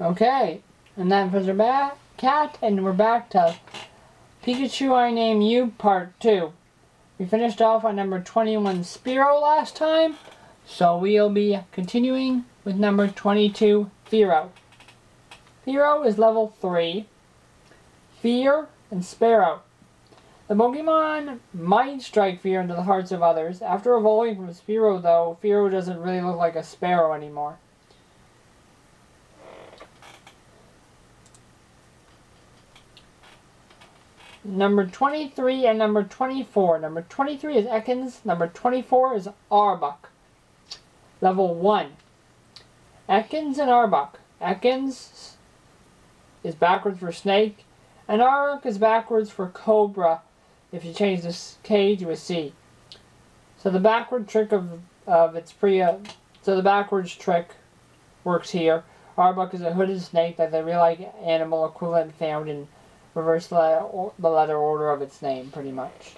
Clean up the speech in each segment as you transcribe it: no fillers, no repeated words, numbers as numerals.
Okay, and then for the cat, and we're back to Pikachu I Name You Part 2. We finished off on number 21 Fearow last time, so we'll be continuing with number 22 Fearow. Fearow is level 3. Fear and Sparrow. The Pokemon might strike fear into the hearts of others. After evolving from Fearow though, Fearow doesn't really look like a sparrow anymore. Number 23 and number 24. Number 23 is Ekans. Number 24 is Arbok. Level 1. Ekans and Arbok. Ekans is backwards for snake, and Arbok is backwards for cobra if you change this K to a C. So the backward trick of its so the backwards trick works here. Arbok is a hooded snake that's a real-like animal equivalent found in reverse the letter order of its name, pretty much.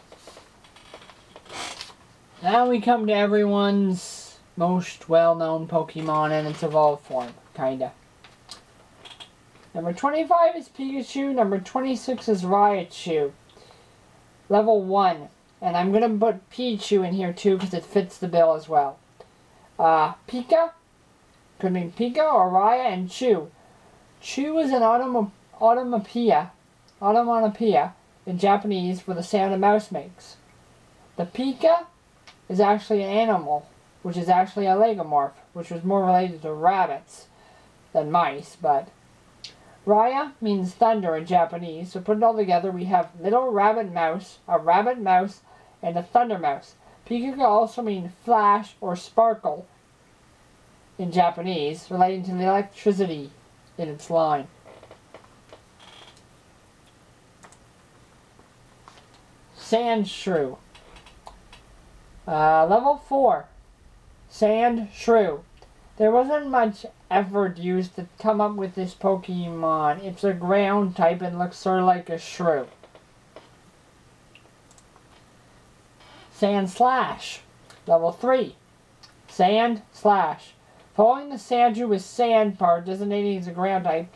Now we come to everyone's most well-known Pokemon in its evolved form, kinda. Number 25 is Pikachu, number 26 is Raichu. Level 1, and I'm going to put Pichu in here too because it fits the bill as well. Pika, could mean Pika or Raya, and Chu. Chu is an onomatopoeia in Japanese for the sound a mouse makes. The Pika is actually an animal, which is actually a legomorph, which was more related to rabbits than mice, but Raya means thunder in Japanese, so put it all together we have little rabbit mouse, a rabbit mouse, and a thunder mouse. Pika can also mean flash or sparkle in Japanese, relating to the electricity in its line. Sandshrew. Level 4. Sandshrew. There wasn't much effort used to come up with this Pokemon. It's a ground type and looks sort of like a shrew. Sandslash. Level 3. Sandslash. Following the Sandshrew with sand part, designating as a ground type,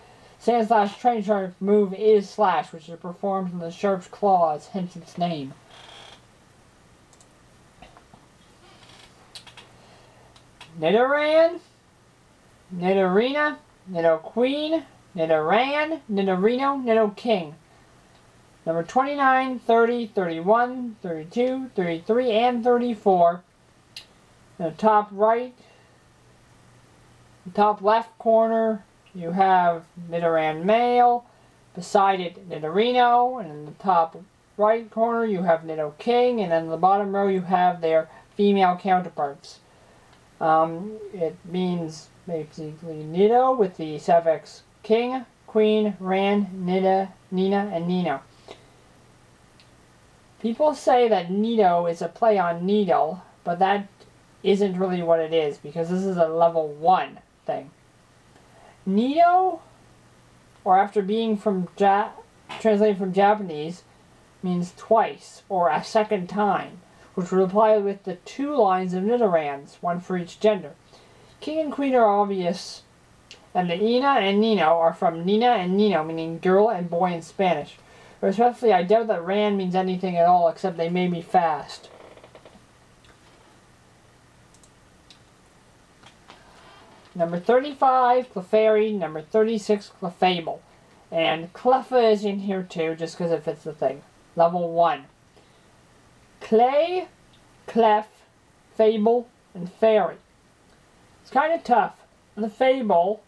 Sandslash train sharp move is Slash, which is performed from the sharp's claws, hence its name. Nidoran, Nidorina, Nidoqueen, Nidoran, Nidorino, Nidoking. Number 29, 30, 31, 32, 33, and 34. In the top right, the top left corner, you have Nidoran male, beside it Nidorino, and in the top right corner you have Nidoking, and in the bottom row you have their female counterparts. It means basically Nido with the suffix king, queen, ran, nida, nina, and nino. People say that Nido is a play on needle, but that isn't really what it is, because this is a level 1 thing. Nido, or after being translated from Japanese, means twice, or a second time, which would apply with the 2 lines of Nidorans, one for each gender. King and Queen are obvious, and the Ina and Nino are from Nina and Nino, meaning girl and boy in Spanish. Respectfully, I doubt that Ran means anything at all, except they may be fast. Number 35, Clefairy. Number 36, Clefable. And Cleffa is in here too, just because it fits the thing. Level 1. Clay, Clef, Fable, and Fairy. It's kind of tough. The Fable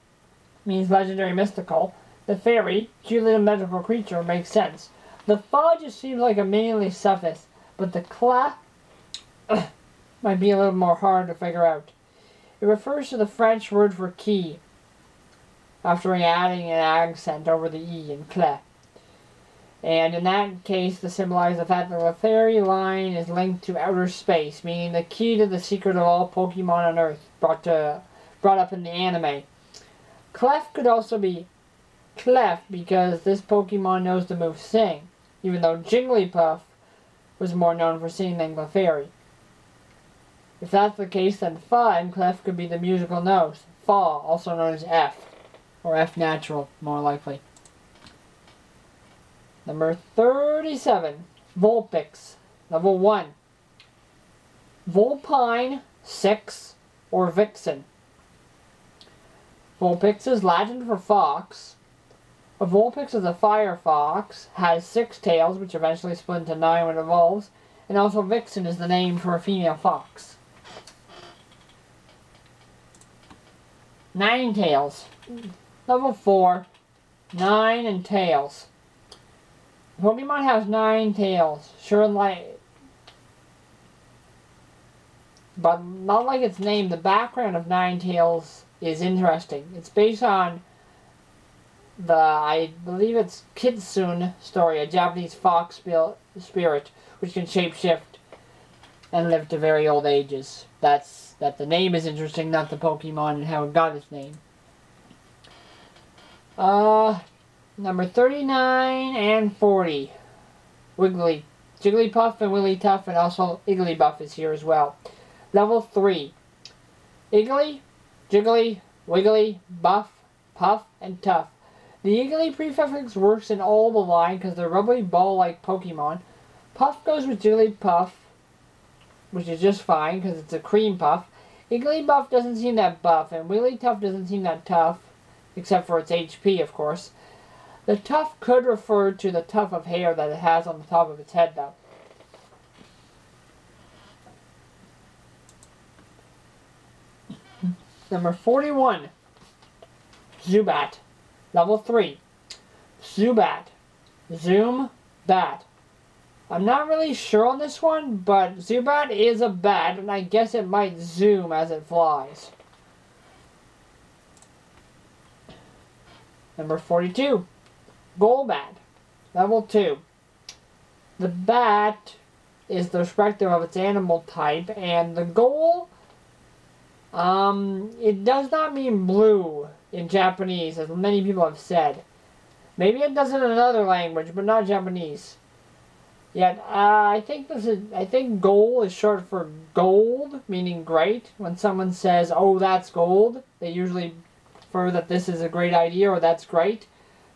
means legendary mystical. The Fairy, cute little magical creature, makes sense. The Fa just seems like a meaningless suffix, but the Cla might be a little more hard to figure out. It refers to the French word for key, after adding an accent over the E in Clef. And in that case, to symbolize the fact that the fairy line is linked to outer space, meaning the key to the secret of all Pokemon on Earth, brought up in the anime. Clef could also be Clef because this Pokemon knows the move Sing, even though Jigglypuff was more known for singing than Clefairy. If that's the case, then Fa in Clef could be the musical nose, Fa, also known as F. Or F natural, more likely. Number 37. Vulpix. Level 1. Vulpine, 6, or Vixen. Vulpix is Latin for fox. A Vulpix is a fire fox, has 6 tails, which eventually split into 9 when it evolves, and also Vixen is the name for a female fox. 9 tails. Level 4. 9 and tails. Pokemon has 9 tails. Sure, like, but not like its name. The background of 9 tails is interesting. It's based on the, I believe it's Kitsune story, a Japanese fox spirit which can shapeshift and live to very old ages. That the name is interesting, not the Pokemon and how it got its name. Number 39 and 40. Wiggly. Jigglypuff and Wigglytuff, and also Igglybuff is here as well. Level 3. Iggly, Jiggly, Wiggly, Buff, Puff, and Tuff. The Iggly prefix works in all the line because they're rubbery ball-like Pokemon. Puff goes with Jigglypuff, which is just fine because it's a cream puff. Igglybuff doesn't seem that buff, and Wigglytuff doesn't seem that tough, except for its HP, of course. The tuft could refer to the tuft of hair that it has on the top of its head, though. Number 41. Zubat. Level 3. Zubat. Zoom Bat. I'm not really sure on this one, but Zubat is a bat, and I guess it might zoom as it flies. Number 42. Golbat. Level 2. The bat is the respective of its animal type, and the goal, it does not mean blue in Japanese, as many people have said. Maybe it does in another language, but not Japanese. Yet, I think goal is short for gold, meaning great. When someone says, "Oh, that's gold," they usually infer that this is a great idea or that's great.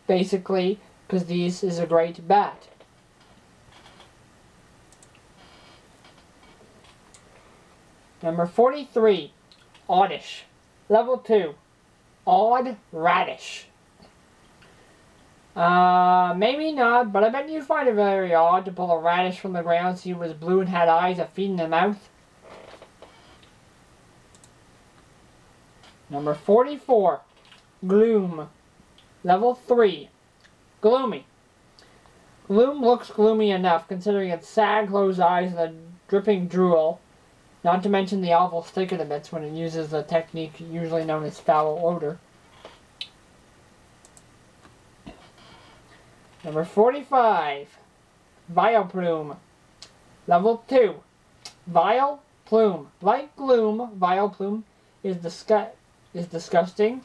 Basically, because this is a great bat. Number 43. Oddish. Level 2. Odd Radish. Maybe not, but I bet you'd find it very odd to pull a radish from the ground, see it was blue and had eyes, a feet in the mouth. Number 44. Gloom. Level 3. Gloomy. Gloom looks gloomy enough, considering its sad closed eyes and the dripping drool, not to mention the awful stick it emits when it uses the technique usually known as foul odor. Number 45. Vileplume. Level 2. Vileplume. Like Gloom, Vileplume is disgusting,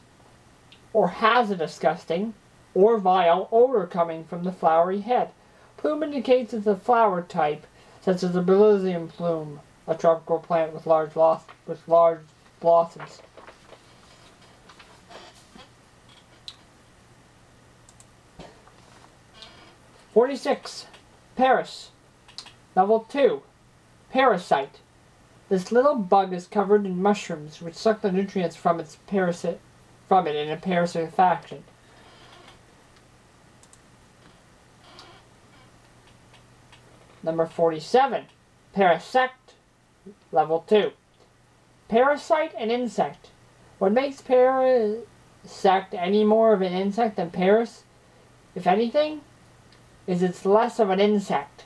or has a disgusting, or vile odor coming from the flowery head. Plume indicates it's a flower type, such as the Brillium plume, a tropical plant with large blossoms. (46) Paris. Level 2. Parasite. This little bug is covered in mushrooms, which suck the nutrients from it in a parasitic fashion. Number 47. Parasect. Level 2. Parasite and insect. What makes Parasect any more of an insect than Paris, if anything, is it's less of an insect.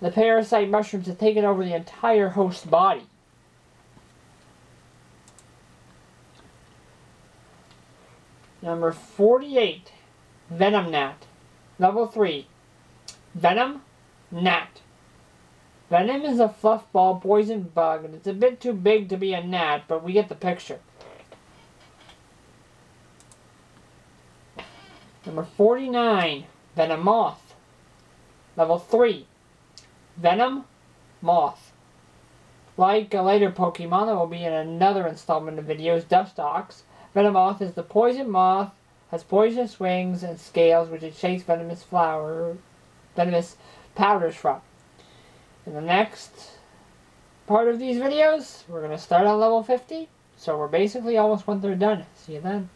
The parasite mushrooms have taken over the entire host's body. Number 48. Venom Gnat. Level 3. Venom Gnat. Venom is a fluffball poison bug, and it's a bit too big to be a gnat, but we get the picture. Number 49. Venomoth. Level 3. Venom Moth. Like a later Pokemon that will be in another installment of videos, Dustox, Venomoth is the poison moth, has poisonous wings and scales which it shakes venomous powders from. In the next part of these videos, we're going to start on level 50, so we're basically almost 1/3 done. See you then.